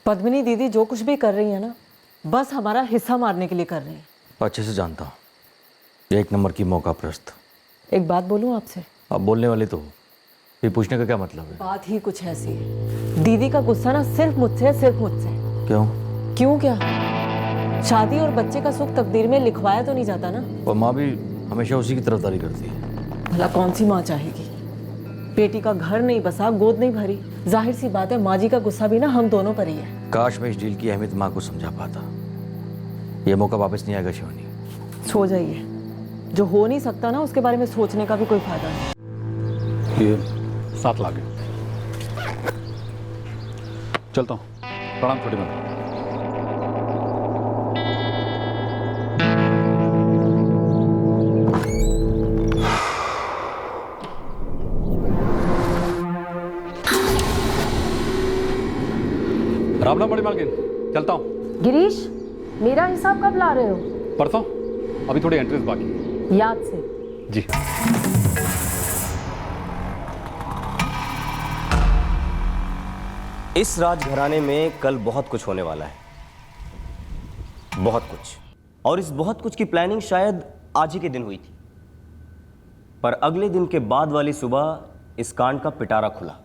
पद्मिनी दीदी जो कुछ भी कर रही है ना, बस हमारा हिस्सा मारने के लिए कर रही है। अच्छे से जानता हूँ, एक नंबर की मौका प्रस्त। एक बात बोलूँ आपसे? अब बोलने वाले तो हो, फिर पूछने का क्या मतलब है? बात ही कुछ ऐसी है, दीदी का गुस्सा ना सिर्फ मुझसे है, सिर्फ मुझसे। क्यों? क्यों क्या? शादी और बच्चे का सुख तकदीर में लिखवाया तो नहीं जाता ना। और माँ भी हमेशा उसी की तरफदारी करती है। भला कौन सी माँ चाहेगी? बेटी का घर नहीं बसा, गोद नहीं भरी, जाहिर सी बात है माँ जी का गुस्सा भी ना हम दोनों पर ही है। काश मैं इस डील की अहमियत माँ को समझा पाता। ये मौका वापस नहीं आएगा शिवानी। सो जाइए, जो हो नहीं सकता ना उसके बारे में सोचने का भी कोई फायदा नहीं। ये 7 लाख है। चलता हूँ। प्रणाम छोटी बहन। राम राम बड़ी मालकिन, चलता हूँ। गिरीश, मेरा हिसाब कब ला रहे हो? परसों, अभी थोड़ी एंट्रीज बाकी है। याद से। जी। इस राजघराने में कल बहुत कुछ होने वाला है, बहुत कुछ। और इस बहुत कुछ की प्लानिंग शायद आज ही के दिन हुई थी, पर अगले दिन के बाद वाली सुबह इस कांड का पिटारा खुला।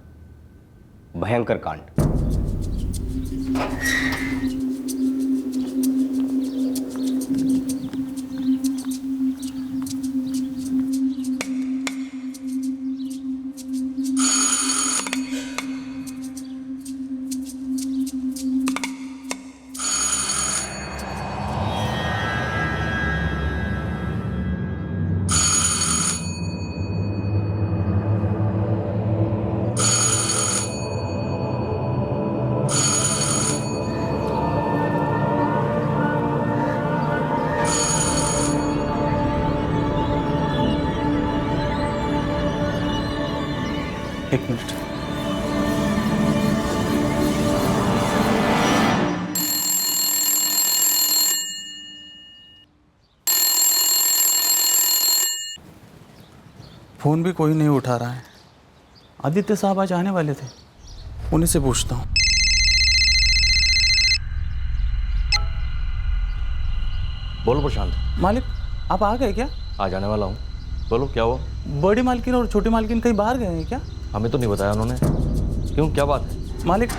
भयंकर कांड। एक मिनट। फ़ोन भी कोई नहीं उठा रहा है। आदित्य साहब आज आने वाले थे, उन्हीं से पूछता हूँ। बोलो प्रशांत। मालिक, आप आ गए क्या? आ जाने वाला हूँ। बोलो क्या हुआ? बड़ी मालकिन और छोटी मालकिन कहीं बाहर गए हैं क्या? हमें तो नहीं बताया उन्होंने। क्यों, क्या बात है? मालिक,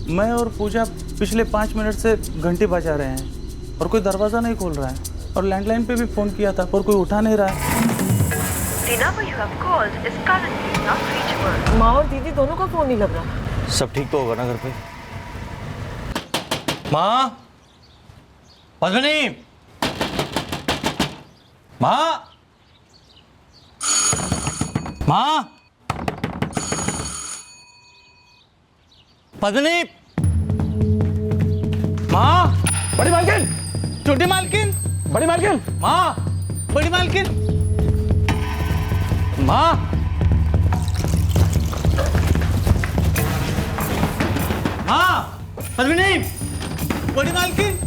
मैं और पूजा पिछले 5 मिनट से घंटी बजा रहे हैं और कोई दरवाज़ा नहीं खोल रहा है, और लैंडलाइन पे भी फ़ोन किया था पर कोई उठा नहीं रहा है। माँ और दीदी दोनों का फोन नहीं लग रहा। सब ठीक तो होगा ना घर पे? माँ, पद्मिनी, माँ, माँ, पद्मिनी, माँ, बड़ी मालकिन, छोटी मालकिन, बड़ी मालकिन, माँ, बड़ी मालकिन, माँ, माँ, पद्मिनी, बड़ी मालकिन,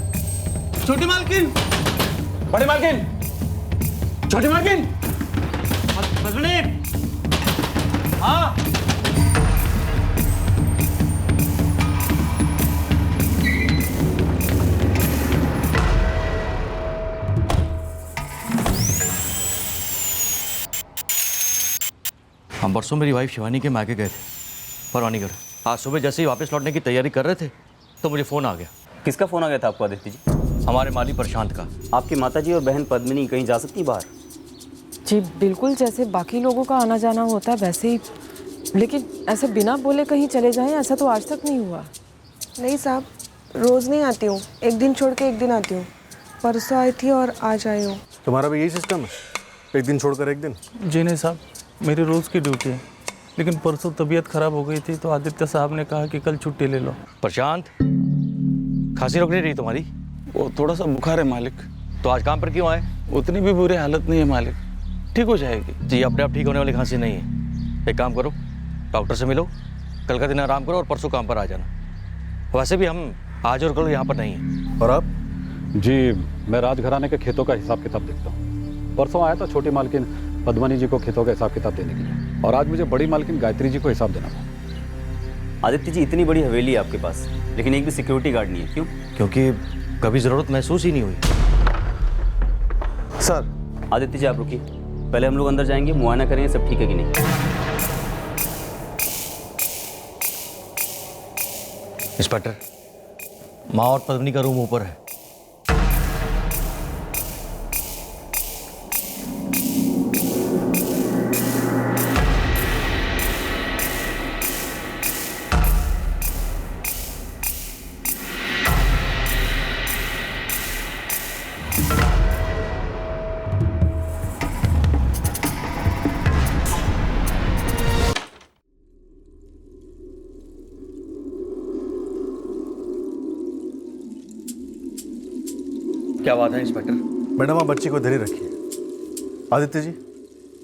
छोटी मालकिन, बड़ी मालकिन, छोटी मालकिन। पद्मिनी, हाँ। हम परसों मेरी वाइफ शिवानी के मायके गए थे परवानीगढ़। आज सुबह जैसे ही वापस लौटने की तैयारी कर रहे थे तो मुझे फ़ोन आ गया। किसका फोन आ गया था आपको आदित्य जी? हमारे माली प्रशांत का। आपकी माताजी और बहन पद्मिनी कहीं जा सकती बाहर? जी बिल्कुल, जैसे बाकी लोगों का आना जाना होता है वैसे ही, लेकिन ऐसे बिना बोले कहीं चले जाएं ऐसा तो आज तक नहीं हुआ। नहीं साहब, रोज़ नहीं आती हूँ, एक दिन छोड़ के एक दिन आती हूँ। परसों आई थी और आज आई हूँ। तुम्हारा भी यही सिस्टम है, एक दिन छोड़कर एक दिन? जी नहीं साहब, मेरी रोज़ की ड्यूटी है, लेकिन परसों तबीयत ख़राब हो गई थी तो आदित्य साहब ने कहा कि कल छुट्टी ले लो। प्रशांत, खांसी रुक नहीं रही तुम्हारी? वो थोड़ा सा बुखार है मालिक। तो आज काम पर क्यों आए? उतनी भी बुरी हालत नहीं है मालिक, ठीक हो जाएगी। जी, अपने आप ठीक होने वाली खांसी नहीं है। एक काम करो, डॉक्टर से मिलो, कल का दिन आराम करो और परसों काम पर आ जाना। वैसे भी हम आज और कल यहाँ पर नहीं हैं। और आप? जी, मैं राजघराने के खेतों का हिसाब किताब देखता हूँ। परसों आया था छोटी मालकिन पद्मनी जी को खेतों का हिसाब किताब देने के लिए, और आज मुझे बड़ी मालकिन गायत्री जी को हिसाब देना था। आदित्य जी, इतनी बड़ी हवेली है आपके पास, लेकिन एक भी सिक्योरिटी गार्ड नहीं है, क्यों? क्योंकि कभी ज़रूरत महसूस ही नहीं हुई। सर आदित्य जी, आप रुकिए, पहले हम लोग अंदर जाएंगे, मुआयना करेंगे सब ठीक है कि नहीं। इंस्पेक्टर, माँ और पत्नी का रूम ऊपर है। क्या बात है इंस्पेक्टर? मैडम आप बच्ची को धैर्य रखिए। आदित्य जी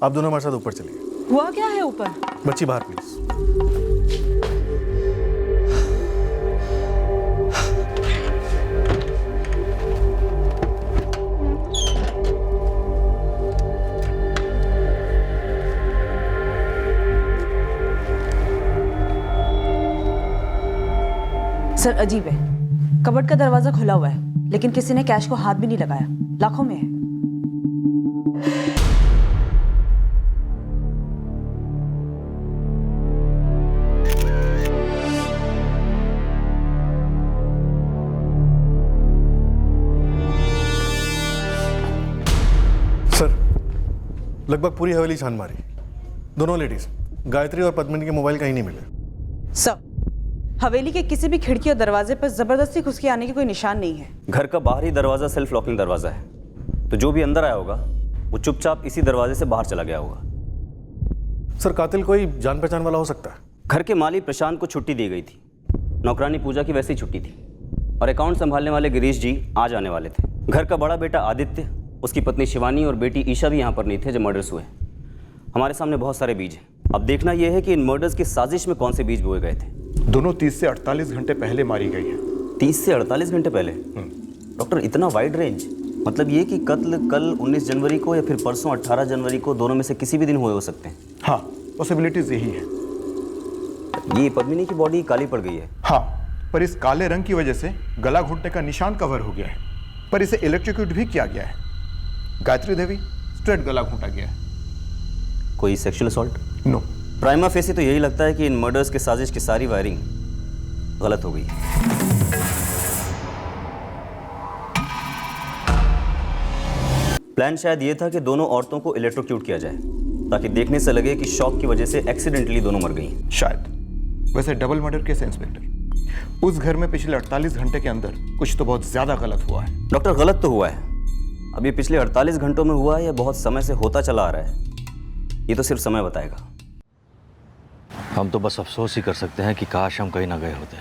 आप दोनों हमारे साथ ऊपर चलिए। हुआ क्या है ऊपर? बच्ची बाहर प्लीज। सर अजीब है, कबर्ड का दरवाजा खुला हुआ है लेकिन किसी ने कैश को हाथ भी नहीं लगाया, लाखों में है। सर लगभग पूरी हवेली छान मारी, दोनों लेडीज गायत्री और पद्मिनी के मोबाइल कहीं नहीं मिले। सर हवेली के किसी भी खिड़की और दरवाजे पर जबरदस्ती घुस के आने के कोई निशान नहीं है। घर का बाहरी दरवाजा सेल्फ लॉकिंग दरवाजा है, तो जो भी अंदर आया होगा वो चुपचाप इसी दरवाजे से बाहर चला गया होगा। सर कातिल कोई जान पहचान वाला हो सकता है। घर के माली प्रशांत को छुट्टी दी गई थी, नौकरानी पूजा की वैसे ही छुट्टी थी, और अकाउंट संभालने वाले गिरीश जी आज आने वाले थे। घर का बड़ा बेटा आदित्य, उसकी पत्नी शिवानी और बेटी ईशा भी यहाँ पर नहीं थे जब मर्डर्स हुए। हमारे सामने बहुत सारे बीज हैं, अब देखना यह है कि इन मर्डर्स की साजिश में कौन से बीज बोए गए थे। दोनों 30 से 48 घंटे पहले मारी गई है। 30 से 48 घंटे पहले? डॉक्टर, इतना वाइड रेंज, मतलब ये कि कत्ल कल 19 जनवरी को या फिर परसों 18 जनवरी को, दोनों में से किसी भी दिन हुए हो सकते हैं। हाँ, पॉसिबिलिटीज यही है। ये पद्मिनी की बॉडी काली पड़ गई है। हाँ, पर इस काले रंग की वजह से गला घुटने का निशान कवर हो गया है, पर इसे इलेक्ट्रोक्यूट भी किया गया है। गायत्री देवी स्ट्रेट गला घूंटा गया है। कोई sexual assault? No. Prima facie तो यही लगता है कि इन मर्डर्स के साजिश की सारी वायरिंग गलत हो गई है। प्लान शायद ये था कि दोनों औरतों को इलेक्ट्रोक्यूट किया जाए ताकि देखने से लगे कि शॉक की वजह से एक्सीडेंटली दोनों मर गई। शायद। वैसे डबल मर्डर केस है इंस्पेक्टर, उस घर में पिछले 48 घंटे के अंदर कुछ तो बहुत ज्यादा गलत हुआ है। डॉक्टर, गलत तो हुआ है, अब ये पिछले 48 घंटों में हुआ है या बहुत समय से होता चला आ रहा है, ये तो सिर्फ समय बताएगा। हम तो बस अफसोस ही कर सकते हैं कि काश हम कहीं ना गए होते,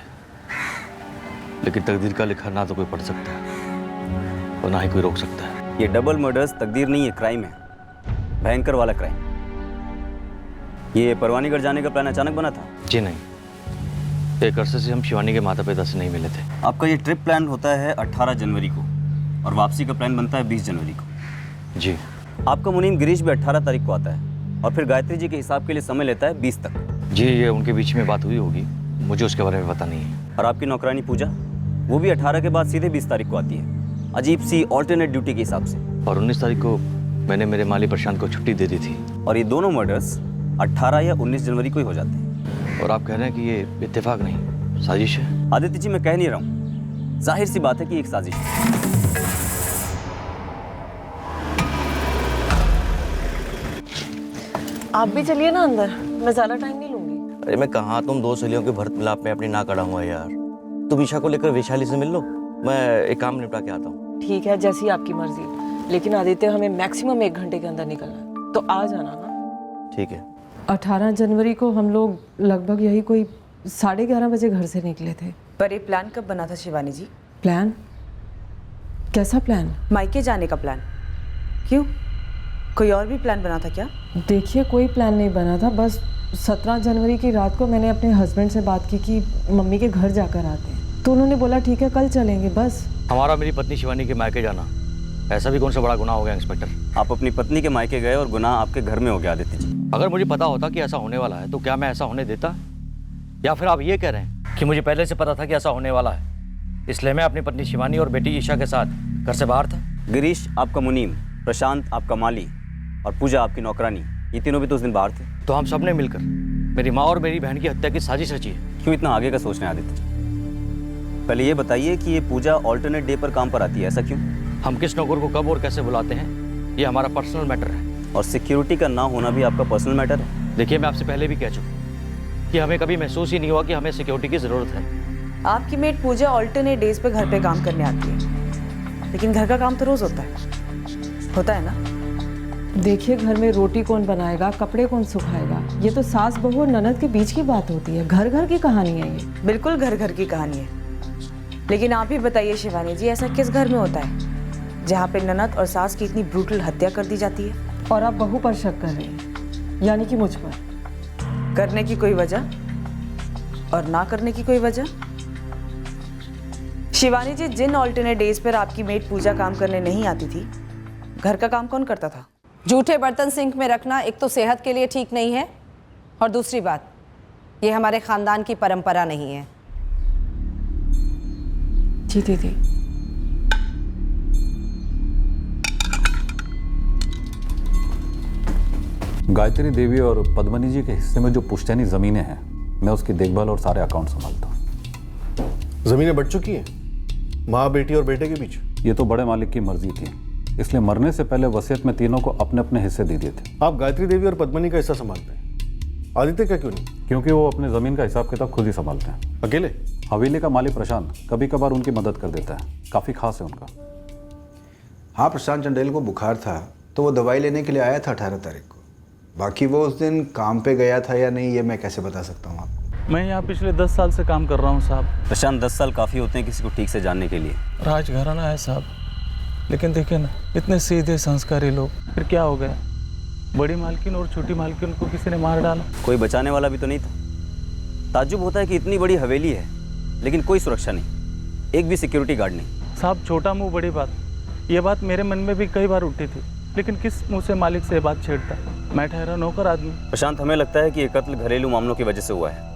लेकिन तकदीर का लिखा ना तो कोई पढ़ सकता है और ना ही कोई रोक सकता है। ये डबल मर्डर्स तकदीर नहीं है, क्राइम है, भयंकर वाला क्राइम। ये परवानीगढ़ जाने का प्लान अचानक बना था? जी नहीं, एक अरसे से हम शिवानी के माता पिता से नहीं मिले थे। आपका ये ट्रिप प्लान होता है 18 जनवरी को और वापसी का प्लान बनता है 20 जनवरी को। जी। आपका मुनीम गिरीश भी 18 तारीख को आता है और फिर गायत्री जी के हिसाब के लिए समय लेता है 20 तक। जी, ये उनके बीच में बात हुई होगी, मुझे उसके बारे में पता नहीं है। और आपकी नौकरानी पूजा, वो भी 18 के बाद सीधे 20 तारीख को आती है, अजीब सी ऑल्टरनेट ड्यूटी के हिसाब से। और 19 तारीख को मैंने मेरे माली प्रशांत को छुट्टी दे दी थी। और ये दोनों मर्डर्स 18 या 19 जनवरी को ही हो जाते हैं। और आप कह रहे हैं कि ये इत्तेफाक नहीं, साजिश है? आदित्य जी, मैं कह नहीं रहा हूँ, जाहिर सी बात है कि एक साजिश है। आप भी चलिए ना अंदर, मैं ज़्यादा टाइम नहीं लूँगी। अरे मैं कहाँ, तुम दो सहेलियों के भरत मिलाप में अपनी नाक अड़ा हुआ है यार। तुम ईशा को लेकर वैशाली से मिल लो, मैं एक काम निपटा के आता हूँ। ठीक है, जैसी आपकी मर्जी, लेकिन आदित्य हमें मैक्सिमम 1 घंटे के अंदर निकलना है, तो आ जाना ना। ठीक है। 18 जनवरी को हम लोग लगभग यही कोई 11:30 बजे घर से निकले थे। पर ये प्लान कब बना था शिवानी जी? प्लान? कैसा प्लान? मायके जाने का प्लान। क्यों, कोई और भी प्लान बना था क्या? देखिए, कोई प्लान नहीं बना था, बस 17 जनवरी की रात को मैंने अपने हस्बैंड से बात की कि मम्मी के घर जाकर आते हैं, तो उन्होंने बोला ठीक है कल चलेंगे। बस हमारा मेरी पत्नी शिवानी के मायके जाना, ऐसा भी कौन सा बड़ा गुनाह हो गया इंस्पेक्टर? आप अपनी पत्नी के मायके गए और गुनाह आपके घर में हो गया आदित्य जी। अगर मुझे पता होता कि ऐसा होने वाला है तो क्या मैं ऐसा होने देता, या फिर आप ये कह रहे हैं कि मुझे पहले से पता था कि ऐसा होने वाला है, इसलिए मैं अपनी पत्नी शिवानी और बेटी ईशा के साथ घर से बाहर था? गिरीश आपका मुनीम, प्रशांत आपका माली और पूजा आपकी नौकरानी, ये तीनों भी तो उस दिन बाहर थे। तो हम सब ने मिलकर मेरी माँ और मेरी बहन की हत्या की साजिश रची है। क्यों इतना आगे का सोच रहे हैं आदित्य? पहले ये बताइए कि ये पूजा ऑल्टरनेट डे पर काम पर आती है, ऐसा क्यों? हम किस नौकर को कब और कैसे बुलाते हैं ये हमारा पर्सनल मैटर है। और सिक्योरिटी का ना होना भी आपका पर्सनल मैटर है? देखिए, मैं आपसे पहले भी कह चुका कि हमें कभी महसूस ही नहीं हुआ कि हमें सिक्योरिटी की ज़रूरत है। आपकी मेड पूजा ऑल्टरनेट डेज पे घर पे काम करने आती है, लेकिन घर का काम तो रोज होता है ना? देखिए, घर में रोटी कौन बनाएगा, कपड़े कौन सुखाएगा, ये तो सास बहू और ननद के बीच की बात होती है। घर घर की कहानी है ये। बिल्कुल घर घर की कहानी है, लेकिन आप ही बताइए शिवानी जी, ऐसा किस घर में होता है जहाँ पे ननद और सास की इतनी ब्रूटल हत्या कर दी जाती है? और आप बहू पर शक कर रहे हैं, यानी कि मुझ पर। करने की कोई वजह और ना करने की कोई वजह? शिवानी जी, जिन ऑल्टरनेट डेज पर आपकी मेड पूजा काम करने नहीं आती थी, घर का काम कौन करता था? जूठे बर्तन सिंक में रखना एक तो सेहत के लिए ठीक नहीं है, और दूसरी बात, ये हमारे खानदान की परंपरा नहीं है। जी दीदी। गायत्री देवी और पद्मनी जी के हिस्से में जो पुश्तैनी ज़मीनें हैं, मैं उसकी देखभाल और सारे अकाउंट संभालता हूँ। ज़मीनें बढ़ चुकी हैं माँ, बेटी और बेटे के बीच। ये तो बड़े मालिक की मर्जी थी, इसलिए मरने से पहले वसीयत में तीनों को अपने अपने हिस्से दे दिए थे। आप गायत्री देवी और पद्मनी का हिस्सा संभालते हैं, आदित्य का क्यों नहीं? क्योंकि वो अपने ज़मीन का हिसाब किताब खुद ही संभालते हैं। अकेले? हवेली का मालिक प्रशांत कभी कभार उनकी मदद कर देता है, काफ़ी खास है उनका। हाँ, प्रशांत चंडेल को बुखार था तो वो दवाई लेने के लिए आया था 18 तारीख को। बाकी वो उस दिन काम पे गया था या नहीं, ये मैं कैसे बता सकता हूँ आपको? मैं यहाँ पिछले 10 साल से काम कर रहा हूँ साहब। प्रशांत, 10 साल काफ़ी होते हैं किसी को ठीक से जानने के लिए। राजघराना है साहब, लेकिन देखिए ना, इतने सीधे संस्कारी लोग, फिर क्या हो गया? बड़ी मालकिन और छोटी मालकिन को किसी ने मार डाला। कोई बचाने वाला भी तो नहीं था। ताज्जुब होता है कि इतनी बड़ी हवेली है लेकिन कोई सुरक्षा नहीं, एक भी सिक्योरिटी गार्ड नहीं। साहब, छोटा मुंह बड़ी बात, ये बात मेरे मन में भी कई बार उठी थी, लेकिन किस मुंह से मालिक से बात छेड़ता? मैं ठहरा नौकर आदमी। प्रशांत, हमें लगता है कि ये कत्ल घरेलू मामलों की वजह से हुआ है।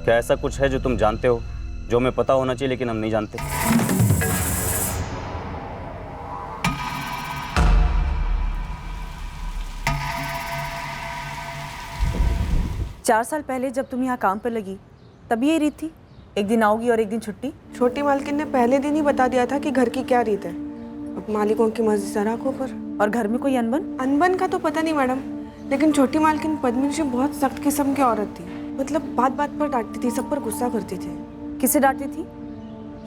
क्या ऐसा कुछ है जो तुम जानते हो, जो हमें पता होना चाहिए लेकिन हम नहीं जानते? 4 साल पहले जब तुम यहाँ काम पर लगी तभी ये रीत थी, एक दिन आओगी और एक दिन छुट्टी? छोटी मालकिन ने पहले दिन ही बता दिया था कि घर की क्या रीत है। अब मालिकों की मर्जी जरा को पर। और घर में कोई अनबन का तो पता नहीं मैडम, लेकिन छोटी मालकिन पद्मिनी जी बहुत सख्त किस्म की औरत थी। मतलब बात बात पर डांटती थी, सब पर गुस्सा करती थी। किसे डांटती थी?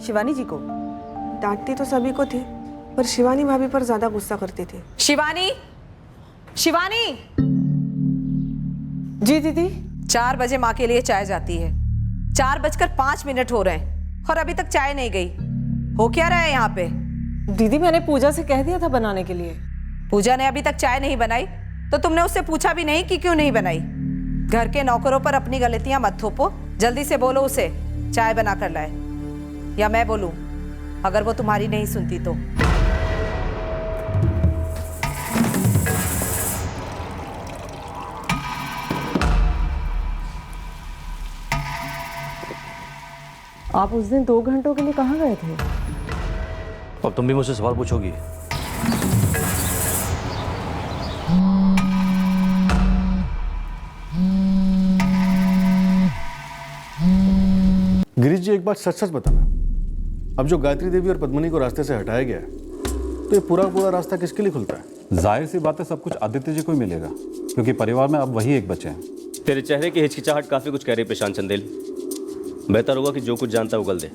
शिवानी जी को? डांटती तो सभी को थी, पर शिवानी भाभी पर ज्यादा गुस्सा करती थी। शिवानी, शिवानी! जी दीदी। 4 बजे माँ के लिए चाय जाती है, 4:05 हो रहे हैं और अभी तक चाय नहीं गई। हो क्या रहा है यहाँ पे? दीदी, मैंने पूजा से कह दिया था बनाने के लिए। पूजा ने अभी तक चाय नहीं बनाई तो तुमने उससे पूछा भी नहीं कि क्यों नहीं बनाई? घर के नौकरों पर अपनी गलतियां मत थोपो, जल्दी से बोलो उसे चाय बना कर लाए, या मैं बोलूं अगर वो तुम्हारी नहीं सुनती तो। आप उस दिन 2 घंटों के लिए कहाँ गए थे? अब तुम भी मुझसे सवाल पूछोगी? गिरीश जी, एक बात सच सच बताना, अब जो गायत्री देवी और पद्मनी को रास्ते से हटाया गया है, तो ये पूरा पूरा रास्ता किसके लिए खुलता है? जाहिर सी बात है, सब कुछ आदित्य जी को ही मिलेगा, क्योंकि परिवार में अब वही एक बचे हैं। तेरे चेहरे की हिचकिचाहट काफ़ी कुछ कह रही है प्रशांत चंदेल। बेहतर होगा कि जो कुछ जानता है उगल दे।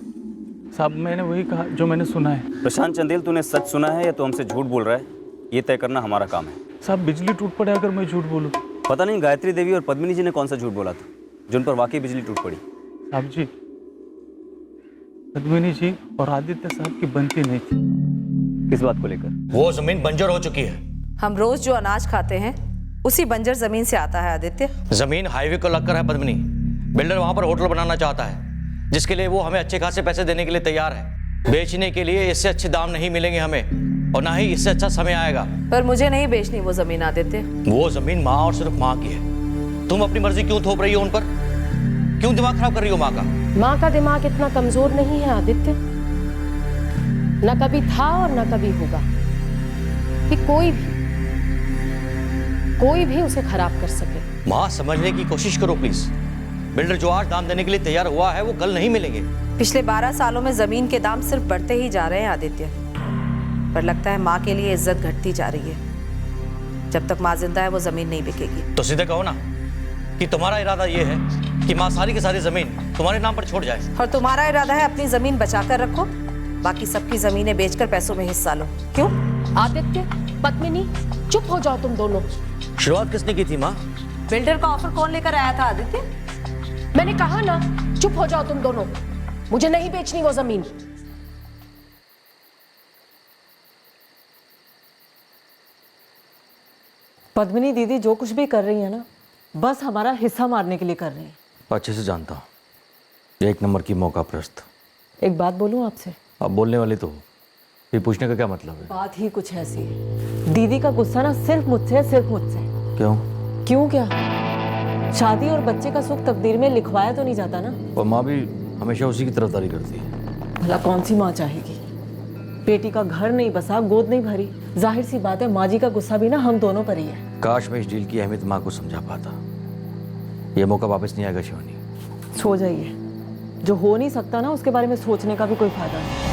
साहब, मैंने वही कहा जो मैंने सुना है। प्रशांत चंदेल, तूने सच सुना है या तो हमसे झूठ बोल रहा है, ये तय करना हमारा काम है। साहब, बिजली टूट पड़े अगर मैं झूठ बोलूँ? पता नहीं गायत्री देवी और पद्मिनी जी ने कौन सा झूठ बोला था जो उन पर वाकई बिजली टूट पड़ी। साहब जी, पद्मिनी जी और आदित्य साहब की बनती नहीं थी। किस बात को लेकर? वो जमीन बंजर हो चुकी है। हम रोज जो अनाज खाते हैं उसी बंजर जमीन से आता है आदित्य। जमीन हाईवे को लगकर है पद्मिनी। बिल्डर वहां पर होटल बनाना चाहता है, जिसके लिए वो हमें अच्छे खासे पैसे देने के लिए तैयार है। बेचने के लिए इससे अच्छे दाम नहीं मिलेंगे हमें, और ना ही इससे अच्छा समय आएगा। पर मुझे नहीं बेचनी वो जमीन आदित्य। वो जमीन माँ और सिर्फ माँ की है। तुम अपनी मर्जी क्यों थोप रही हो उन पर? क्यों दिमाग खराब कर रही हो माँ का? माँ का दिमाग इतना कमजोर नहीं है आदित्य, न कभी था और न कभी होगा कि कोई भी उसे खराब कर सके। माँ समझने की कोशिश करो प्लीज। बिल्डर जो आज दाम देने के लिए तैयार हुआ है वो कल नहीं मिलेंगे। पिछले 12 सालों में जमीन के दाम सिर्फ बढ़ते ही जा रहे हैं आदित्य, पर लगता है माँ के लिए इज्जत घटती जा रही है। जब तक माँ जिंदा है वो जमीन नहीं बिकेगी। तो सीधे कहो ना कि तुम्हारा इरादा ये है कि माँ सारी की सारी जमीन तुम्हारे नाम पर छोड़ जाए, और तुम्हारा इरादा है अपनी जमीन बचा कर रखो, बाकी सबकी जमीनें बेचकर पैसों में हिस्सा लो। क्यों? आदित्य, पद्मिनी, चुप हो जाओ तुम दोनों। शुरुआत किसने की थी माँ? बिल्डर का ऑफर कौन लेकर आया था आदित्य? मैंने कहा ना, चुप हो जाओ तुम दोनों। मुझे नहीं बेचनी वो जमीन। पद्मिनी दीदी जो कुछ भी कर रही है ना, बस हमारा हिस्सा मारने के लिए कर रही है। अच्छे से जानता हूँ, एक नंबर की मौका प्रस्त। एक बात बोलूं आपसे? अब बोलने वाली तो हो, फिर पूछने का क्या मतलब है? बात ही कुछ ऐसी है, दीदी का गुस्सा ना सिर्फ मुझसे है, सिर्फ मुझसे। क्यों? क्यों क्या? शादी और बच्चे का सुख तकदीर में लिखवाया तो नहीं जाता ना। और माँ भी हमेशा उसी की तरफदारी करती है। भला कौन सी माँ चाहेगी? बेटी का घर नहीं बसा, गोद नहीं भरी, जाहिर सी बात है माँ जी का गुस्सा भी ना हम दोनों पर ही है। काश मैं इस डील की अहमियत माँ को समझा पाता। ये मौका वापस नहीं आएगा शिवानी। सो जाइए, जो हो नहीं सकता ना उसके बारे में सोचने का भी कोई फायदा नहीं।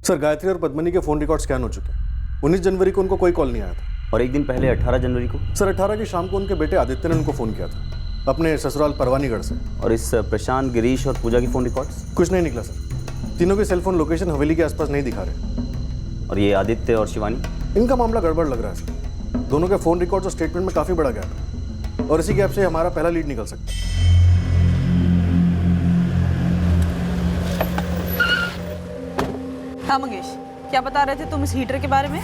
सर, गायत्री और पद्मनी के फ़ोन रिकॉर्ड स्कैन हो चुके हैं। 19 जनवरी को उनको कोई कॉल नहीं आया था। और एक दिन पहले 18 जनवरी को? सर, 18 की शाम को उनके बेटे आदित्य ने उनको फ़ोन किया था अपने ससुराल परवानीगढ़ से। और इस प्रशांत, गिरीश और पूजा की फ़ोन रिकॉर्ड्स? कुछ नहीं निकला सर। तीनों के सेलफोन लोकेशन हवेली के आसपास नहीं दिखा रहे। और ये आदित्य और शिवानी? इनका मामला गड़बड़ लग रहा है सर। दोनों के फ़ोन रिकॉर्ड्स और स्टेटमेंट में काफ़ी बड़ा गैप है, और इसी गैप से हमारा पहला लीड निकल सकता है। हाँ मंगेश, क्या बता रहे थे तुम इस हीटर के बारे में?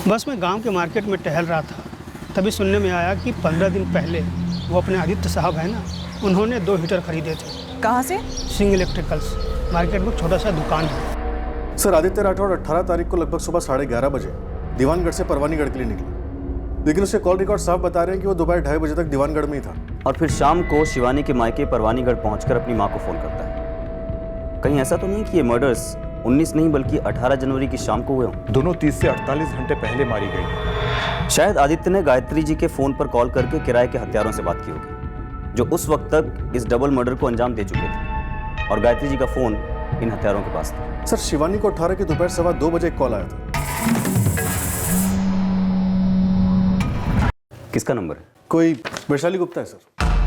बस मैं गांव के मार्केट में टहल रहा था, तभी सुनने में आया कि 15 दिन पहले वो अपने आदित्य साहब है ना, उन्होंने 2 हीटर खरीदे थे। कहाँ से? सिंह इलेक्ट्रिकल्स, मार्केट में छोटा सा दुकान है। सर, आदित्य राठौड़ 18 तारीख को लगभग सुबह 11:30 बजे दीवानगढ़ से परवानीगढ़ के लिए निकला, लेकिन उसके कॉल रिकॉर्ड साफ बता रहे हैं कि वो दोपहर 2:30 बजे तक दीवानगढ़ में ही था। और फिर शाम को शिवानी के मायके परवानीगढ़ पहुंचकर अपनी मां को फोन करता है। कहीं ऐसा तो नहीं कि ये मर्डर्स 19 नहीं बल्कि 18 जनवरी की शाम को हुए हों? दोनों 30 से 48 घंटे पहले मारी गई। शायद आदित्य ने गायत्री जी के फोन पर कॉल करके किराए के हत्यारों से बात की होगी, जो उस वक्त तक इस डबल मर्डर को अंजाम दे चुके थे, और गायत्री जी का फोन इन हत्यारों के पास था। सर, शिवानी को 18 की दोपहर 2:15 बजे एक कॉल आया था। किसका नंबर है? कोई वैशाली गुप्ता है सर।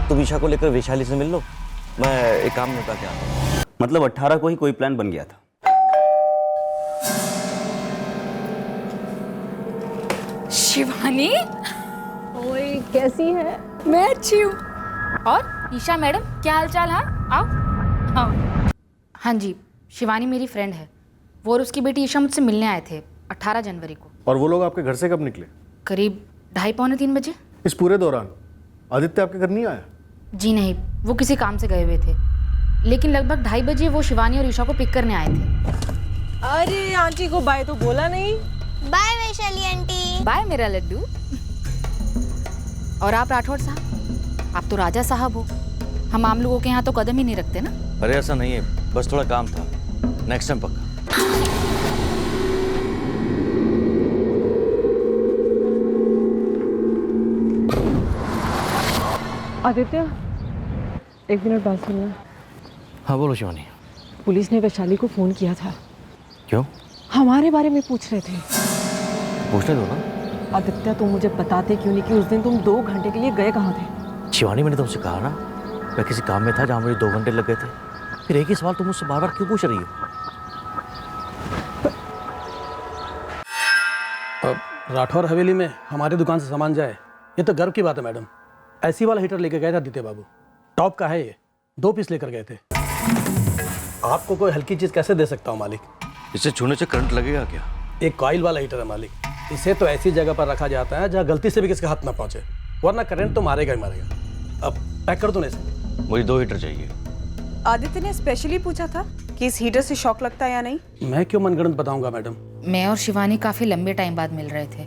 तुम ईशा को लेकर वैशाली से मिल लो, मैं एक काम निपटा के आता हूँ। मतलब 18 को ही कोई प्लान बन गया था। शिवानी, ओए कैसी है? मैं अच्छी हूँ। और ईशा मैडम, क्या हालचाल? हाँ आओ आओ। हाँ जी, शिवानी मेरी फ्रेंड है। वो और उसकी बेटी ईशा मुझसे मिलने आए थे 18 जनवरी को। और वो लोग आपके घर से कब निकले? करीब 2:30-3 बजे। इस पूरे दौरान आदित्य आपके घर नहीं आया? जी नहीं, वो किसी काम से गए हुए थे, लेकिन लगभग 2:30 बजे वो शिवानी और ईशा को पिक करने आए थे। अरे आंटी को बाय तो बोला नहीं। Bye Vaishali aunty. बाय मेरा लड्डू। और आप राठौड़ साहब, आप तो राजा साहब हो, हम आम लोगों के यहाँ तो कदम ही नहीं रखते ना। अरे ऐसा नहीं है, बस थोड़ा काम था, नेक्स्ट टाइम पक्का। आदित्य, एक मिनट बात सुनना। हाँ बोलो शिवानी। पुलिस ने वैशाली को फोन किया था। क्यों? हमारे बारे में पूछ रहे थे। पूछने दो ना। आदित्य, तुम मुझे बताते क्यों नहीं कि उस दिन तुम 2 घंटे के लिए गए कहाँ थे? शिवानी, मैंने तुमसे कहा ना, मैं किसी काम में था जहाँ मुझे 2 घंटे लग गए थे। फिर एक ही सवाल तुम मुझसे बार बार क्यों पूछ रही हो? राठौर हवेली में हमारी दुकान से सामान जाए, ये तो गर्व की बात है मैडम। ऐसी वाला हीटर लेके गए थे आदित्य बाबू, टॉप का है ये, 2 पीस लेकर गए थे। आपको कोई हल्की चीज़ कैसे दे सकता हूँ मालिक? इसे छूने से करंट लगेगा क्या? एक कॉइल वाला हीटर है मालिक। इसे तो ऐसी जगह पर रखा जाता है जहाँ गलती से भी किसके हाथ ना पहुँचे, वरना करंट तो मारेगा ही मारेगा। अब पैक कर दो ना इसे। मुझे 2 हीटर चाहिए। आदित्य ने स्पेशली पूछा था कि इस हीटर से शॉक लगता है या नहीं। मैं क्यों मनगढ़ंत बताऊंगा मैडम? मैं और शिवानी काफ़ी लंबे टाइम बाद मिल रहे थे।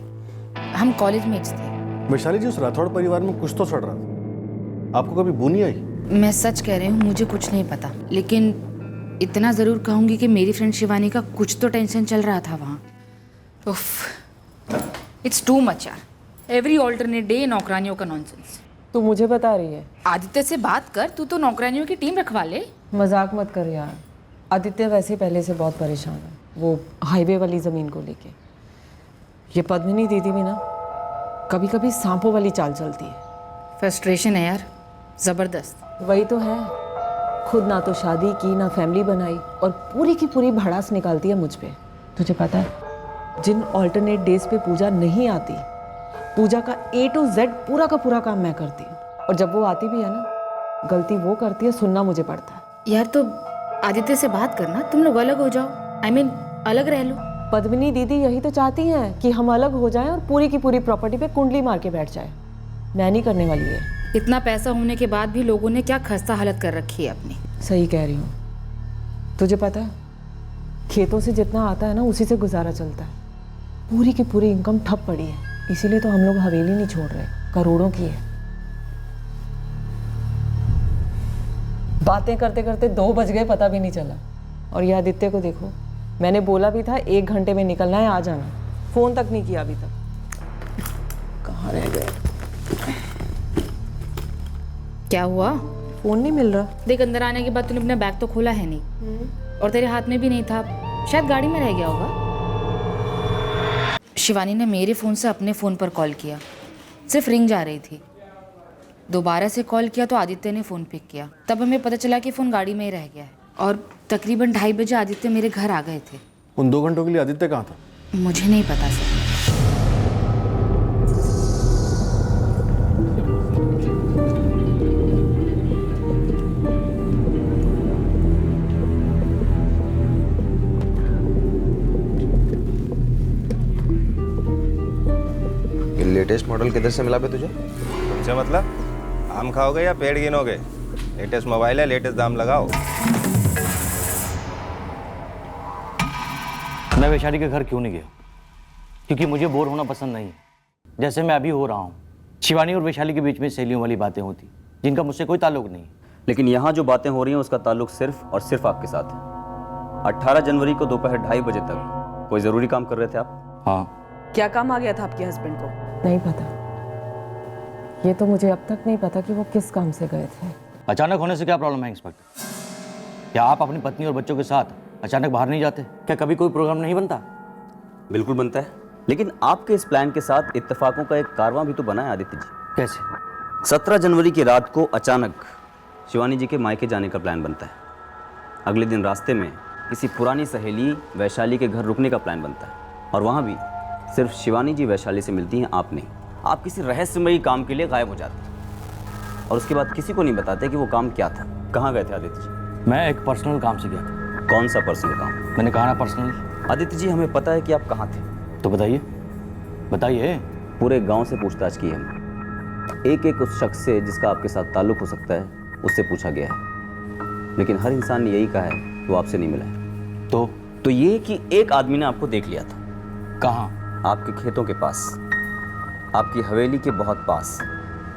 हम कॉलेज मेट्स थे। वैशाली जी, उस राठौड़ परिवार में कुछ तो सड़ रहा था। आपको कभी बू नहीं आई? मैं सच कह रही हूँ, मुझे कुछ नहीं पता, लेकिन इतना ज़रूर कहूँगी कि मेरी फ्रेंड शिवानी का कुछ तो टेंशन चल रहा था वहाँ। इट्स टू मच यार। एवरी ऑल्टरनेट डे नौकरानियों का नॉनसेंस। तू मुझे बता रही है? आदित्य से बात कर, तू तो नौकरानियों की टीम रखवा ले। मजाक मत कर यार। आदित्य वैसे ही पहले से बहुत परेशान है, वो हाईवे वाली ज़मीन को लेके। ये पद्मिनी दीदी भी ना कभी कभी सांपों वाली चाल चलती है। फ्रस्ट्रेशन है यार, ज़बरदस्त। वही तो है, खुद ना तो शादी की ना फैमिली बनाई और पूरी की पूरी भड़ास निकालती है मुझ पे। तुझे पता है, जिन ऑल्टरनेट डेज पे पूजा नहीं आती, पूजा का A to Z पूरा का पूरा काम मैं करती हूँ। और जब वो आती भी है ना, गलती वो करती है, सुनना मुझे पड़ता है। यार तो आदित्य से बात करना, तुम लोग अलग हो जाओ। I mean, अलग रह लो। पद्मिनी दीदी यही तो चाहती हैं कि हम अलग हो जाएं और पूरी की पूरी प्रॉपर्टी पे कुंडली मार के बैठ जाए। मैं नहीं करने वाली है। इतना पैसा होने के बाद भी लोगों ने क्या खस्ता हालत कर रखी है अपनी। सही कह रही हूँ। तुझे पता है, खेतों से जितना आता है ना, उसी से गुजारा चलता है। पूरी की पूरी इनकम ठप पड़ी है, इसीलिए तो हम लोग हवेली नहीं छोड़ रहे, करोड़ों की है। बातें करते करते 2 बज गए, पता भी नहीं चला। और ये आदित्य को देखो, मैंने बोला भी था 1 घंटे में निकलना है, आ जाना। फोन तक नहीं किया अभी तक। कहाँ रह गए? क्या हुआ? फोन नहीं मिल रहा। देख, अंदर आने के बाद तूने अपना बैग तो खोला है नहीं, और तेरे हाथ में भी नहीं था, शायद गाड़ी में रह गया होगा। शिवानी ने मेरे फ़ोन से अपने फ़ोन पर कॉल किया, सिर्फ रिंग जा रही थी। दोबारा से कॉल किया तो आदित्य ने फ़ोन पिक किया। तब हमें पता चला कि फ़ोन गाड़ी में ही रह गया है। और तकरीबन 2:30 बजे आदित्य मेरे घर आ गए थे। उन 2 घंटों के लिए आदित्य कहाँ था? मुझे नहीं पता सर। लेटेस्ट मॉडल किधर से मिला बे तुझे? तुमसे मतलब? आम खाओगे या पेड़ गिनोगे? लेटेस्ट मोबाइल है, लेटेस्ट दाम लगाओ। मैं वैशाली के घर क्यों नहीं गया? क्योंकि मुझे बोर होना पसंद नहीं है, जैसे मैं अभी हो रहा हूँ। शिवानी और वैशाली के बीच में सहेलियों वाली बातें होती जिनका मुझसे कोई ताल्लुक नहीं। लेकिन यहाँ जो बातें हो रही हैं उसका ताल्लुक सिर्फ और सिर्फ आपके साथ है। 18 जनवरी को दोपहर 2:30 बजे तक कोई ज़रूरी काम कर रहे थे आप? हाँ। क्या काम आ गया था आपके हस्बैंड को? नहीं पता। ये तो मुझे अब तक नहीं पता कि वो किस काम से गए थे। अचानक होने से क्या प्रॉब्लम है इंस्पेक्टर? क्या आप अपनी पत्नी और बच्चों के साथ अचानक बाहर नहीं जाते? क्या कभी कोई प्रोग्राम नहीं बनता? बिल्कुल बनता है, लेकिन आपके इस प्लान के साथ इत्तेफाकों का एक कारवां भी तो बना है आदित्य जी। कैसे? 17 जनवरी की रात को अचानक शिवानी जी के मायके जाने का प्लान बनता है। अगले दिन रास्ते में किसी पुरानी सहेली वैशाली के घर रुकने का प्लान बनता है, और वहाँ भी सिर्फ शिवानी जी वैशाली से मिलती हैं, आप नहीं। आप किसी रहस्यमयी काम के लिए गायब हो जाते हैं और उसके बाद किसी को नहीं बताते कि वो काम क्या था। कहाँ गए थे आदित्य जी? मैं एक पर्सनल काम से गया था। कौन सा पर्सनल काम? मैंने कहा ना पर्सनल। आदित्य जी, हमें पता है कि आप कहाँ थे। तो बताइए, बताइए। पूरे गांव से पूछताछ की हमने, एक एक उस शख्स से जिसका आपके साथ ताल्लुक हो सकता है उससे पूछा गया है, लेकिन हर इंसान ने यही कहा है कि वो आपसे नहीं मिला है। तो ये कि एक आदमी ने आपको देख लिया था। कहाँ? आपके खेतों के पास, आपकी हवेली के बहुत पास।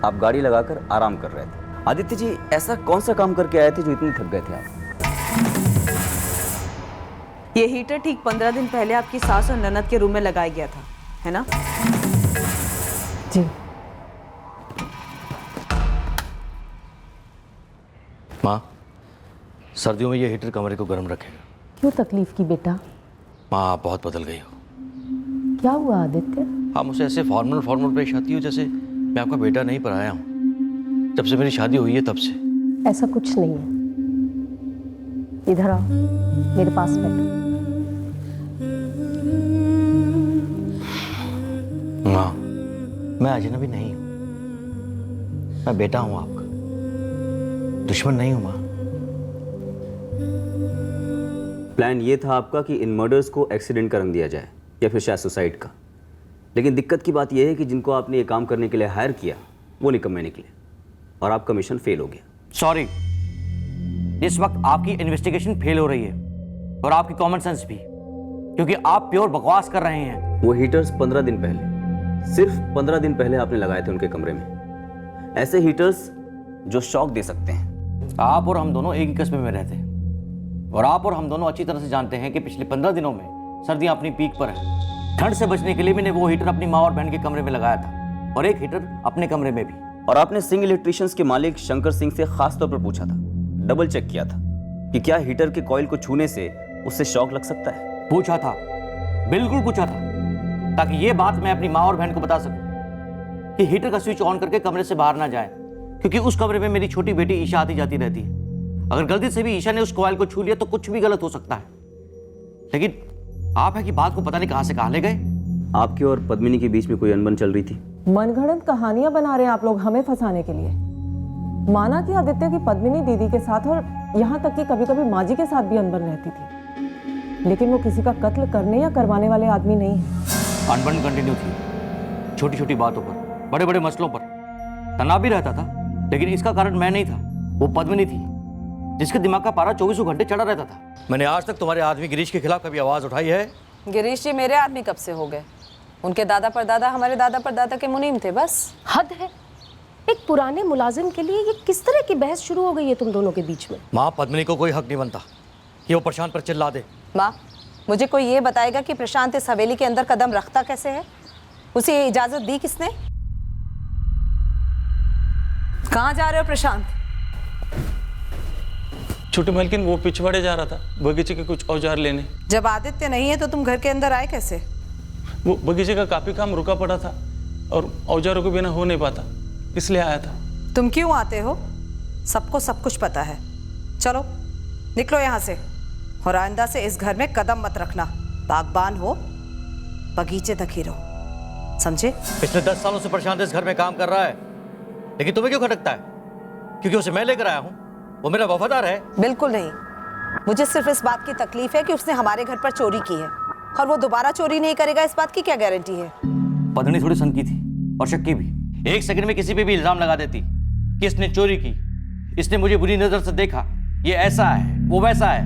आप गाड़ी लगाकर आराम कर रहे थे। आदित्य जी, ऐसा कौन सा काम करके आए थे जो इतने थक गए थे आप? ये हीटर ठीक 15 दिन पहले आपकी सास और ननद के रूम में लगाया गया था, है ना? जी। माँ, सर्दियों में ये हीटर कमरे को गर्म रखेगा। क्यों तकलीफ की बेटा? माँ, आप बहुत बदल गई हो। क्या हुआ आदित्य? आप मुझसे ऐसे फॉर्मल पेश आती हो जैसे मैं आपका बेटा नहीं पराया हूँ। जब से मेरी शादी हुई है तब से। ऐसा कुछ नहीं है। इधर आओ, मेरे पास बैठो। माँ, मैं अजनबी नहीं हूँ, मैं बेटा हूँ आपका, दुश्मन नहीं हूँ माँ। प्लान ये था आपका कि इन मर्डर्स को एक्सीडेंट का रंग दिया जाए या फिर शायद सुसाइड का। लेकिन दिक्कत की बात यह है कि जिनको आपने ये काम करने के लिए हायर किया वो निकम्मे निकले और आपका मिशन फेल हो गया। सॉरी, इस वक्त आपकी इन्वेस्टिगेशन फेल हो रही है और आपकी कॉमन सेंस भी, क्योंकि आप प्योर बकवास कर रहे हैं। वो हीटर्स 15 दिन पहले, सिर्फ 15 दिन पहले आपने लगाए थे उनके कमरे में। ऐसे हीटर्स जो शॉक दे सकते हैं। आप और हम दोनों एक ही कस्बे में रहते हैं और आप और हम दोनों अच्छी तरह से जानते हैं कि पिछले 15 दिनों में सर्दियां अपनी पीक पर है। ठंड से बचने के लिए मैंने वो हीटर अपनी माँ और बहन के कमरे में लगाया था और एक हीटर अपने कमरे में भी। और आपने सिंह इलेक्ट्रिशियंस के मालिक शंकर सिंह से खास तौर पर पूछा था, डबल चेक किया था कि क्या हीटर के कॉइल को छूने से उससे शॉक लग सकता है। पूछा था, बिल्कुल पूछा था, ताकि ये बात मैं अपनी माँ और बहन को बता सकूं कि हीटर का स्विच ऑन करके कमरे से बाहर ना जाए, क्योंकि उस कमरे में मेरी छोटी बेटी ईशा आती जाती रहती है। अगर गलती से भी ईशा ने उस कॉइल को छू लिया तो कुछ भी गलत हो सकता है। लेकिन आप है कि बात को पता नहीं कहां से कहां ले गए। आपके और पद्मिनी के बीच में कोई अनबन चल रही थी? मनगढ़ंत कहानियां बना रहे हैं आप लोग हमें फंसाने के लिए। माना कि आदित्य की पद्मिनी दीदी के साथ और यहाँ तक कि कभी कभी माँ जी के साथ भी अनबन रहती थी, लेकिन वो किसी का कत्ल करने या करवाने वाले आदमी नहीं है। अनबन कंटिन्यू थी, छोटी छोटी बातों पर, बड़े बड़े मसलों पर तनाव भी रहता था, लेकिन इसका कारण मैं नहीं था, वो पद्मिनी थी, जिसके दिमाग का पारा 24 घंटे चढ़ा रहता था। मैंने आज तक तुम्हारे आदमी गिरीश के खिलाफ कभी आवाज उठाई है? गिरीश जी मेरे आदमी कब से हो गए? उनके दादा परदादा हमारे दादा परदादा के मुनीम थे बस। हद है, एक पुराने मुलाजिम के लिए ये किस तरह की बहस शुरू हो गई है तुम दोनों के बीच में? माँ, पद्मिनी को कोई हक नहीं बनता कि वो प्रशांत पर चिल्ला दे। माँ, मुझे कोई ये बताएगा कि प्रशांत इस हवेली के अंदर कदम रखता कैसे है? उसे ये इजाजत दी किसने? कहाँ जा रहे हो प्रशांत? छोटी मालकिन, वो पिछवाड़े जा रहा था बगीचे के कुछ औजार लेने। जब आदित्य नहीं है तो तुम घर के अंदर आए कैसे? वो बगीचे का काफी काम रुका पड़ा था और औजारों के बिना हो नहीं पाता, इसलिए आया था। तुम क्यों आते हो? सबको सब कुछ पता है। चलो निकलो यहाँ से और आइंदा से इस घर में कदम मत रखना। बागबान हो, बगीचे तक ही रहो, समझे? पिछले 10 सालों से प्रशांत इस घर में काम कर रहा है, लेकिन तुम्हें क्यों खटकता है? क्योंकि उसे मैं लेकर आया हूँ, वो मेरा वफादार है। बिल्कुल नहीं, मुझे सिर्फ इस बात की तकलीफ है कि उसने हमारे घर पर चोरी की है और वो दोबारा चोरी नहीं करेगा, इस बात की क्या गारंटी है? पद्मिनी थोड़ी सनकी थी और शक्की भी। एक सेकंड में किसी पे भी इल्जाम लगा देती कि इसने चोरी की, इसने मुझे बुरी नजर से देखा, ये ऐसा है वो वैसा है।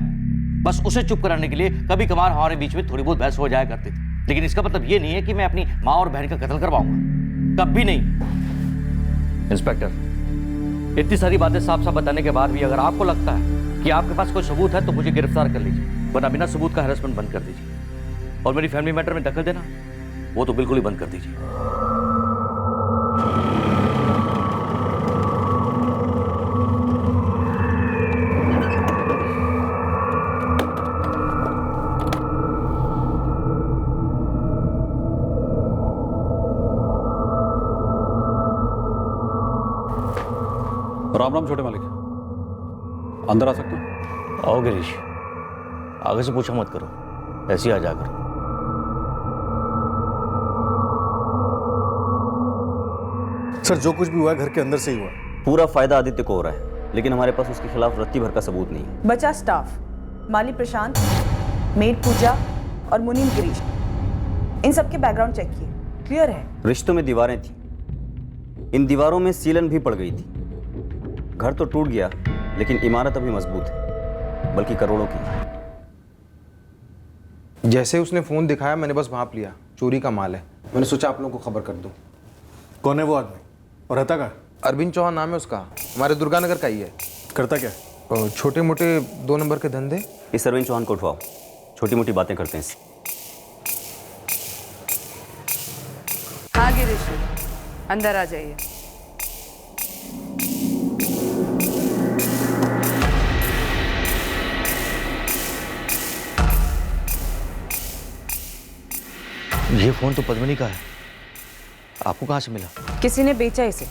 बस उसे चुप कराने के लिए कभी कभार हमारे बीच में थोड़ी बहुत बहस हो जाया करती थी, लेकिन इसका मतलब ये नहीं है कि मैं अपनी माँ और बहन का कत्ल करवाऊंगा, कभी नहीं। इंस्पेक्टर, इतनी सारी बातें साफ साफ बताने के बाद भी अगर आपको लगता है कि आपके पास कोई सबूत है तो मुझे गिरफ्तार कर लीजिए, वरना बिना सबूत का हैरेसमेंट बंद कर दीजिए और मेरी फैमिली मैटर में दखल देना वो तो बिल्कुल ही बंद कर दीजिए। राम राम छोटे मालिक, अंदर आ सकते हो? आओ गिरीश, आगे से पूछा मत करो, ऐसे ही आ जाकर। सर, जो कुछ भी हुआ है घर के अंदर से ही हुआ। पूरा फायदा आदित्य को हो रहा है, लेकिन हमारे पास उसके खिलाफ रत्ती भर का सबूत नहीं है। बचा स्टाफ, माली प्रशांत, मेड पूजा और मुनीम गिरीश, इन सब के बैकग्राउंड चेक किए, क्लियर है। रिश्तों में दीवारें थी, इन दीवारों में सीलन भी पड़ गई थी। घर तो टूट गया, लेकिन इमारत अभी मजबूत है, बल्कि करोड़ों की। जैसे उसने फ़ोन दिखाया मैंने बस भांप लिया, चोरी का माल है। मैंने सोचा आप लोगों को खबर कर दूं। कौन है वो आदमी और रहता कहाँ? अरविंद चौहान नाम है उसका, हमारे दुर्गानगर का ही है। करता क्या? छोटे मोटे 2 नंबर के धंधे। इस अरविंद चौहान को उठवाओ, छोटी मोटी बातें करते हैं। हाँ गिरीश, अंदर आ जाइए। ये फोन तो पद्मिनी का है, आपको कहां से मिला? किसी ने बेचा इसे,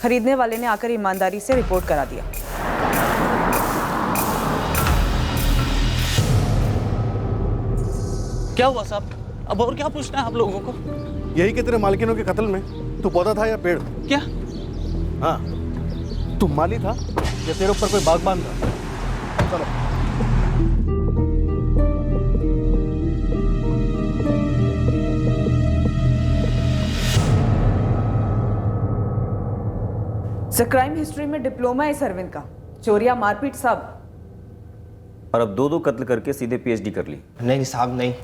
खरीदने वाले ने आकर ईमानदारी से रिपोर्ट करा दिया। क्या हुआ साहब? अब और क्या पूछना है आप लोगों को? यही कि तेरे मालकिनों के कत्ल में तू पौधा था या पेड़? क्या? हाँ, तू माली था या तेरे ऊपर कोई बागबान था? चलो। सर क्राइम हिस्ट्री में डिप्लोमा है इस अरविंद का, चोरियां मारपीट सब। और अब दो कत्ल करके सीधे पीएचडी कर ली। नहीं साहब नहीं,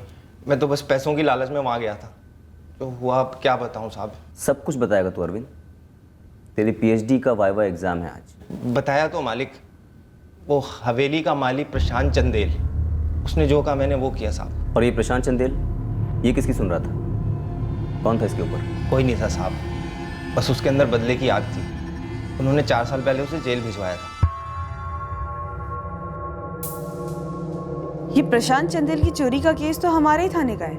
मैं तो बस पैसों की लालच में वहाँ गया था, तो हुआ अब क्या बताऊँ साहब। सब कुछ बताएगा तू अरविंद। तेरी पीएचडी का वाइवा एग्जाम है आज। बताया तो मालिक, वो हवेली का मालिक प्रशांत चंदेल, उसने जो कहा मैंने वो किया साहब। और ये प्रशांत चंदेल, ये किसकी सुन रहा था? कौन था इसके ऊपर? कोई नहीं था साहब, बस उसके अंदर बदले की आग थी। उन्होंने 4 साल पहले उसे जेल भिजवाया था। ये प्रशांत चंदेल की चोरी का केस तो हमारे ही थाने का है।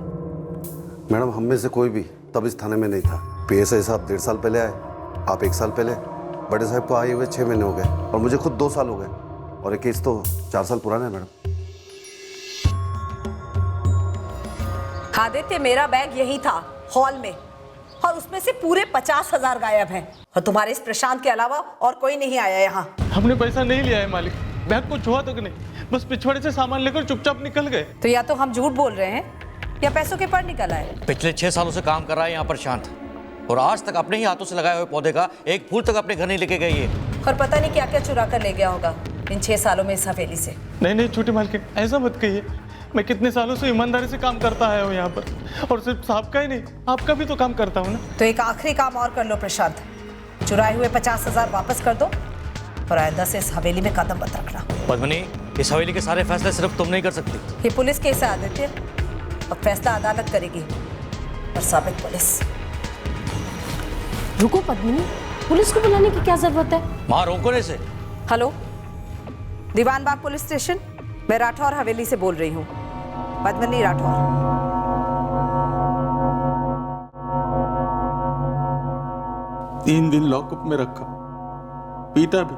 मैडम हम में से कोई भी तब इस थाने में नहीं था। पीएसआई साहब 1.5 साल पहले आए, आप 1 साल पहले, बड़े साहब को आए हुए 6 महीने हो गए और मुझे खुद 2 साल हो गए। और ये केस तो 4 साल पुराना है मैडम। आदित्य, मेरा बैग यही था हॉल में और उसमें से पूरे 50,000 गायब हैं और तुम्हारे इस प्रशांत के अलावा और कोई नहीं आया यहाँ। हमने पैसा नहीं लिया है मालिक, बैग को छुआ तक नहीं, बस पिछवाड़े से सामान लेकर चुपचाप निकल गए। तो या तो हम झूठ बोल रहे हैं या पैसों के पर निकल आए। पिछले 6 सालों से काम कर रहा है यहाँ पर शांत, और आज तक अपने ही हाथों से लगाए हुए पौधे का एक फूल तक अपने घर नहीं लेके गई है। और पता नहीं क्या क्या चुरा कर ले गया होगा इन 6 सालों में इस हवेली से। नहीं छोटी मालकिन, ऐसा मत कहिए। मैं कितने सालों से ईमानदारी से काम करता आया हूँ यहाँ पर, और सिर्फ साहब का ही नहीं, आपका भी तो काम करता हूँ ना। तो एक आखिरी काम और कर लो प्रशांत, चुराए हुए 50,000 वापस कर दो और आइंदा से इस हवेली में कदम मत रखना। पद्मिनी, इस हवेली के सारे फैसले सिर्फ तुम नहीं कर सकती। ये पुलिस केस है आदित्य, अब फैसला अदालत करेगी और साबित पुलिस। रुको पद्मिनी, पुलिस को बुलाने की क्या जरूरत है? वहां रोको से। हेलो, दीवान बाग पुलिस स्टेशन, मैं राठौर हवेली से बोल रही हूँ, पद्मिनी राठौर। तीन दिन लॉकअप में रखा, पीटा भी,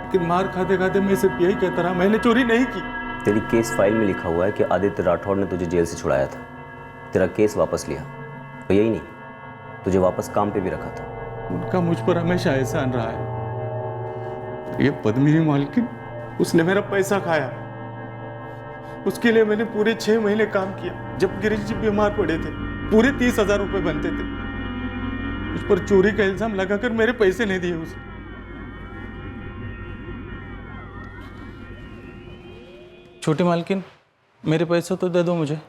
लेकिन मार खाते खाते मैं सिर्फ यही कहता रहा, मैंने चोरी नहीं की। तेरी केस फाइल में लिखा हुआ है कि आदित्य राठौड़ ने तुझे जेल से छुड़ाया था, तेरा केस वापस लिया, और यही नहीं, तुझे वापस काम पे भी रखा था। उनका मुझ पर हमेशा एहसान रहा है। ये पद्मिनी मालकिन, उसने मेरा पैसा खाया, उसके लिए मैंने पूरे 6 महीने काम किया। जब गिरीश जी बीमार पड़े थे, पूरे 30,000 रुपए बनते थे, उस पर चोरी का इल्जाम लगाकर मेरे पैसे नहीं दिए उसे। छोटी मालकिन, मेरे पैसे तो दे दो मुझे।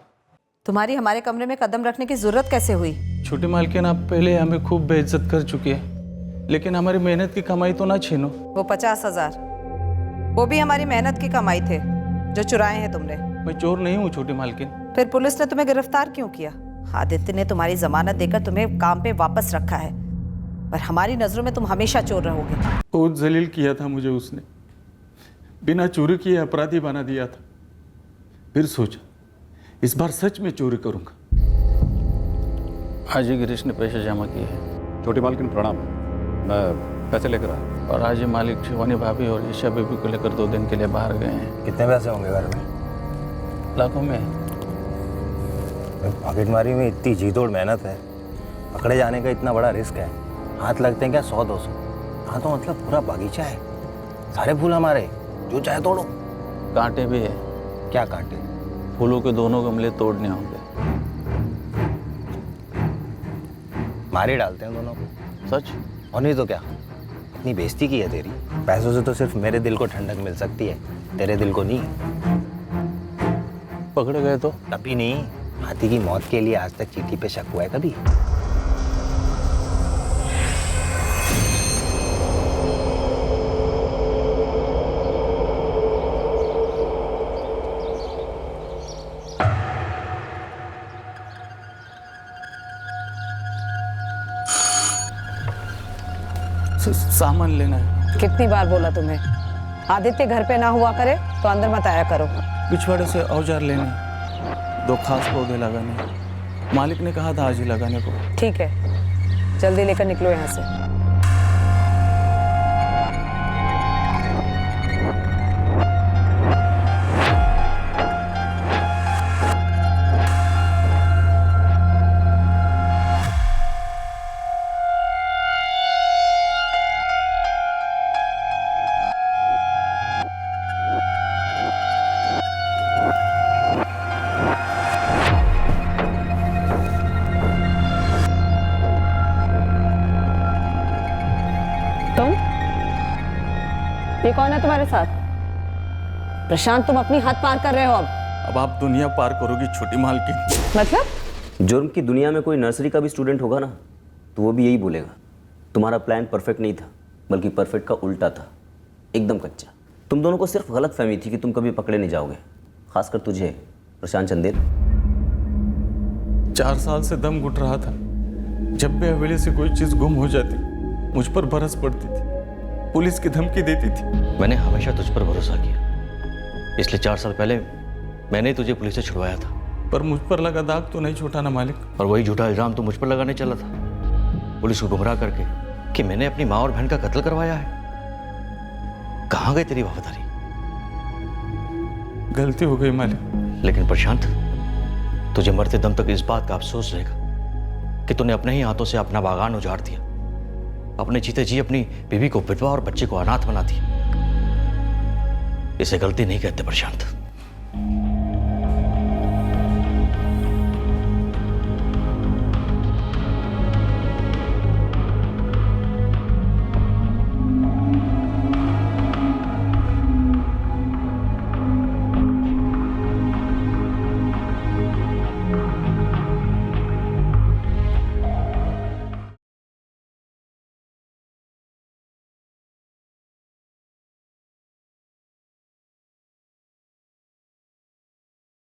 तुम्हारी हमारे कमरे में कदम रखने की जरूरत कैसे हुई? छोटी मालकिन, आप पहले हमें खूब बेइज्जत कर चुके हैं, लेकिन हमारी मेहनत की कमाई तो ना छीनो। वो 50,000, वो भी हमारी मेहनत की कमाई थे जो चुराए हैं तुमने। मैं चोर नहीं हूँ छोटी मालकिन। फिर पुलिस ने तुम्हें गिरफ्तार क्यों किया? आदित्य ने तुम्हारी जमानत देकर तुम्हें काम पे वापस रखा है, पर हमारी नजरों में तुम हमेशा चोर रहोगे। बहुत जलील किया था मुझे उसने, बिना चोरी किए अपराधी बना दिया था। फिर सोचा इस बार सच में चोरी करूंगा। आज ही गिरीश ने पैसे जमा किए हैं। छोटी मालकिन प्रणाम, मैं पैसे लेकर आया। और आज ही मालिक शिवानी भाभी और ईशा बेबी को लेकर 2 दिन के लिए बाहर गए हैं। कितने पैसे होंगे घर में? लाखों में। पॉकेटमारी में इतनी जीतोड़ मेहनत है, पकड़े जाने का इतना बड़ा रिस्क है, हाथ लगते हैं क्या 100-200? हाँ तो मतलब पूरा बागीचा है, सारे फूल हमारे, जो चाहे तोड़ो। कांटे भी है। क्या कांटे? फूलों के दोनों गमले तोड़ने होंगे। मारे डालते हैं दोनों को। सच? और नहीं तो क्या, इतनी बेइज्जती की है तेरी। पैसों से तो सिर्फ मेरे दिल को ठंडक मिल सकती है, तेरे दिल को नहीं। पकड़े गए तो? कभी नहीं। हाथी की मौत के लिए आज तक चीटी पे शक हुआ है कभी? सामान लेना है। कितनी बार बोला तुम्हें, आदित्य घर पे ना हुआ करे तो अंदर मत आया करो। पिछवाड़े से औजार लेने, 2 खास पौधे लगाने, मालिक ने कहा था आज ही लगाने को। ठीक है, जल्दी लेकर निकलो यहाँ से। कौन है तुम्हारे साथ? प्रशांत, तुम अपनी हद पार कर रहे हो अब आप दुनिया पार करोगी छोटी मालकिन। मतलब? जुर्म की दुनिया में कोई नर्सरी का भी स्टूडेंट होगा ना, तो वो भी यही बोलेगा। तुम्हारा प्लान परफेक्ट नहीं था, बल्कि परफेक्ट का उल्टा था, एकदम कच्चा। तुम दोनों को सिर्फ गलत फहमी थी कि तुम कभी पकड़े नहीं जाओगे, खासकर तुझे प्रशांत चंदेल। 4 साल से दम घुट रहा था। जब भी हवेली से कोई चीज गुम हो जाती, मुझ पर बरस पड़ती थी, पुलिस की धमकी देती थी। मैंने हमेशा तुझ पर भरोसा किया, इसलिए 4 साल पहले मैंने तुझे पुलिस से छुड़वाया था। पर मुझ पर लगा दाग तो नहीं छूटा ना मालिक। और वही झूठा इल्जाम तो मुझ पर लगाने चला था, पुलिस को गुमराह करके, कि मैंने अपनी माँ और बहन का कत्ल करवाया है। कहाँ गई तेरी वफादारी? गलती हो गई मालिक। लेकिन प्रशांत, तुझे मरते दम तक इस बात का अफसोस रहेगा कि तूने अपने ही हाथों से अपना बागान उजाड़ दिया, अपने जीते जी अपनी बीवी को विधवा और बच्चे को अनाथ बना दिया। इसे गलती नहीं कहते प्रशांत।